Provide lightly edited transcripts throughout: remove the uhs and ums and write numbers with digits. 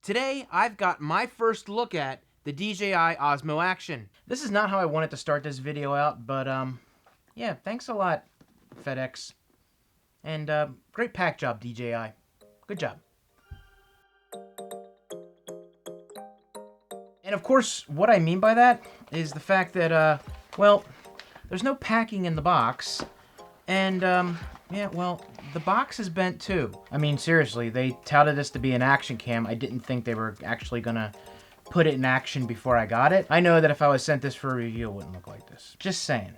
Today, I've got my first look at the DJI Osmo Action. This is not how I wanted to start this video out, but yeah, thanks a lot, FedEx. And great pack job, DJI. Good job. And of course, what I mean by that is the fact that, well, there's no packing in the box. And, yeah, well, the box is bent too. I mean, seriously, they touted this to be an action cam. I didn't think they were actually gonna put it in action before I got it. I know that if I was sent this for a review, it wouldn't look like this. Just saying.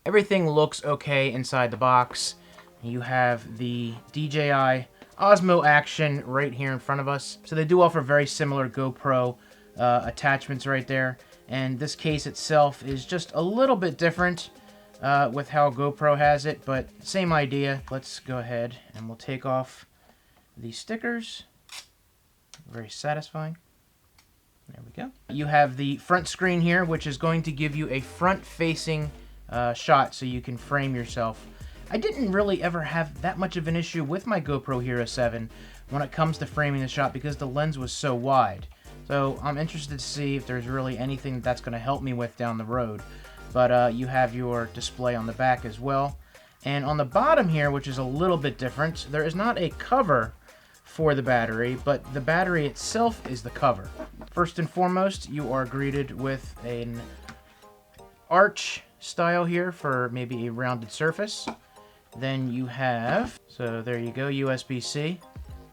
Everything looks okay inside the box. You have the DJI Osmo Action right here in front of us. So they do offer very similar GoPro attachments right there. And this case itself is just a little bit different with how GoPro has it, but same idea. Let's go ahead and we'll take off the stickers. Very satisfying. There we go. You have the front screen here, which is going to give you a front-facing shot so you can frame yourself. I didn't really ever have that much of an issue with my GoPro Hero 7 when it comes to framing the shot because the lens was so wide. So I'm interested to see if there's really anything that's going to help me with down the road. But you have your display on the back as well. And on the bottom here, which is a little bit different, there is not a cover for the battery, but the battery itself is the cover. First and foremost, you are greeted with an arch style here for maybe a rounded surface. Then you have, so there you go, USB-C,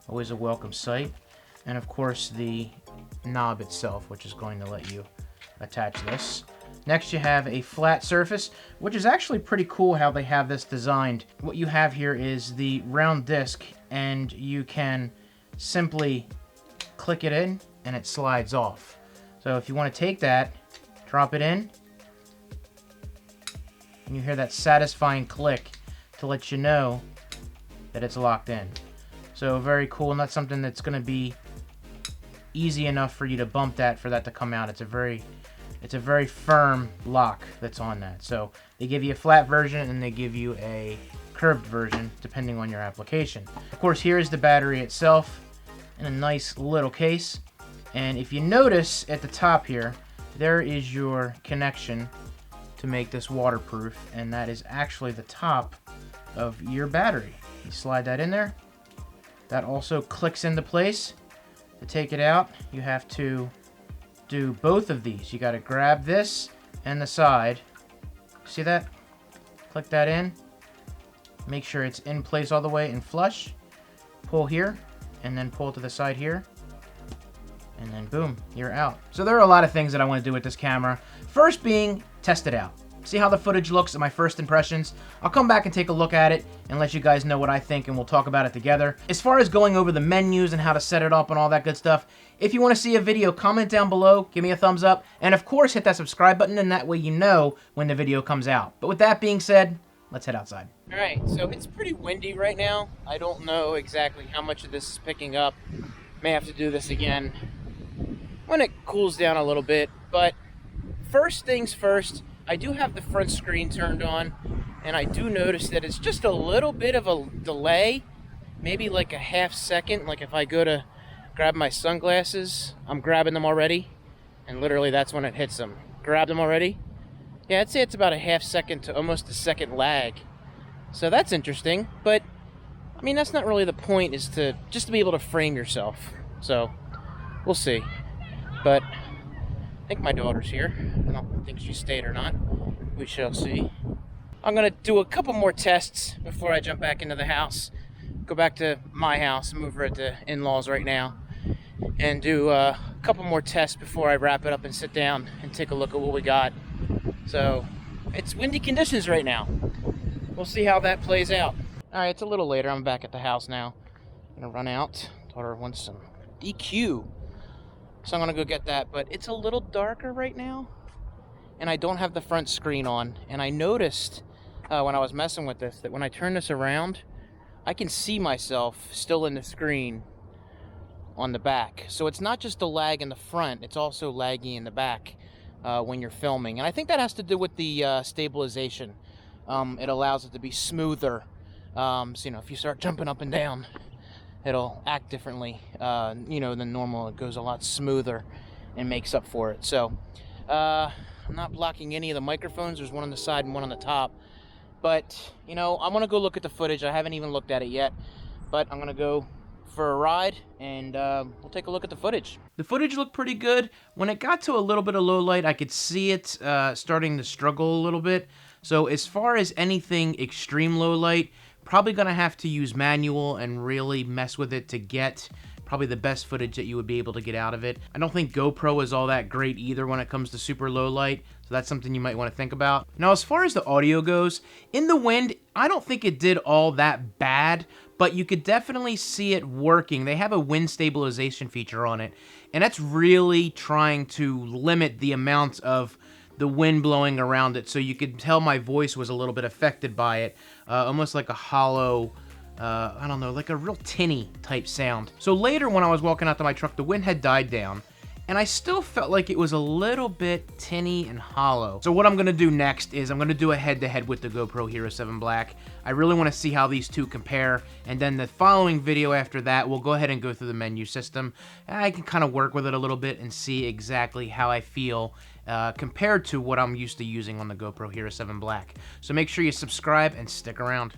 always a welcome sight. And of course the knob itself, which is going to let you attach this. Next you have a flat surface, which is actually pretty cool how they have this designed. What you have here is the round disc, and you can simply click it in and it slides off. So if you want to take that, drop it in, and you hear that satisfying click to let you know that it's locked in. So very cool, and that's something that's going to be easy enough for you to bump that for that to come out. It's a very firm lock that's on that. So they give you a flat version and they give you a curved version depending on your application. Of course, here's the battery itself in a nice little case. And if you notice at the top here, there is your connection to make this waterproof, and that is actually the top of your battery. You slide that in there. That also clicks into place. To take it out, you have to do both of these. You got to grab this and the side. See that? Click that in. Make sure it's in place all the way and flush. Pull here and then pull to the side here. And then boom, you're out. So there are a lot of things that I want to do with this camera. First being, test it out. See how the footage looks at my first impressions. I'll come back and take a look at it and let you guys know what I think, and we'll talk about it together. As far as going over the menus and how to set it up and all that good stuff, if you want to see a video, comment down below, give me a thumbs up, and of course hit that subscribe button, and that way you know when the video comes out. But with that being said, let's head outside. Alright, so it's pretty windy right now. I don't know exactly how much of this is picking up. May have to do this again when it cools down a little bit, but first things first, I do have the front screen turned on, and I do notice that it's just a little bit of a delay, maybe like a half second. Like if I go to grab my sunglasses, I'm grabbing them already, and literally that's when it hits them. Grab them already? Yeah, I'd say it's about a half second to almost a second lag. So that's interesting, but I mean, that's not really the point, is to just to be able to frame yourself. So we'll see. But I think my daughter's here. I don't think she stayed or not. We shall see. I'm going to do a couple more tests before I jump back into the house. Go back to my house. I'm over at the in-laws right now. And do a couple more tests before I wrap it up and sit down and take a look at what we got. So, it's windy conditions right now. We'll see how that plays out. Alright, it's a little later. I'm back at the house now. I'm going to run out. Daughter wants some EQ. So I'm going to go get that, but it's a little darker right now, and I don't have the front screen on. And I noticed when I was messing with this that when I turn this around, I can see myself still in the screen on the back. So it's not just a lag in the front, it's also laggy in the back when you're filming. And I think that has to do with the stabilization. It allows it to be smoother. So, you know, if you start jumping up and down, it'll act differently, you know, than normal. It goes a lot smoother and makes up for it. So I'm not blocking any of the microphones. There's one on the side and one on the top. But, you know, I want to go look at the footage. I haven't even looked at it yet. But I'm going to go for a ride, and we'll take a look at the footage. The footage looked pretty good. When it got to a little bit of low light, I could see it starting to struggle a little bit. So as far as anything extreme low light, probably going to have to use manual and really mess with it to get probably the best footage that you would be able to get out of it. I don't think GoPro is all that great either when it comes to super low light, so that's something you might want to think about. Now, as far as the audio goes, in the wind, I don't think it did all that bad, but you could definitely see it working. They have a wind stabilization feature on it, and that's really trying to limit the amount of the wind blowing around it, so you could tell my voice was a little bit affected by it, almost like a hollow, I don't know, like a real tinny type sound. So later when I was walking out to my truck, the wind had died down, and I still felt like it was a little bit tinny and hollow. So what I'm gonna do next is I'm gonna do a head-to-head with the GoPro Hero 7 Black. I really wanna see how these two compare, and then the following video after that, we'll go ahead and go through the menu system. And I can kind of work with it a little bit and see exactly how I feel compared to what I'm used to using on the GoPro Hero 7 Black. So make sure you subscribe and stick around.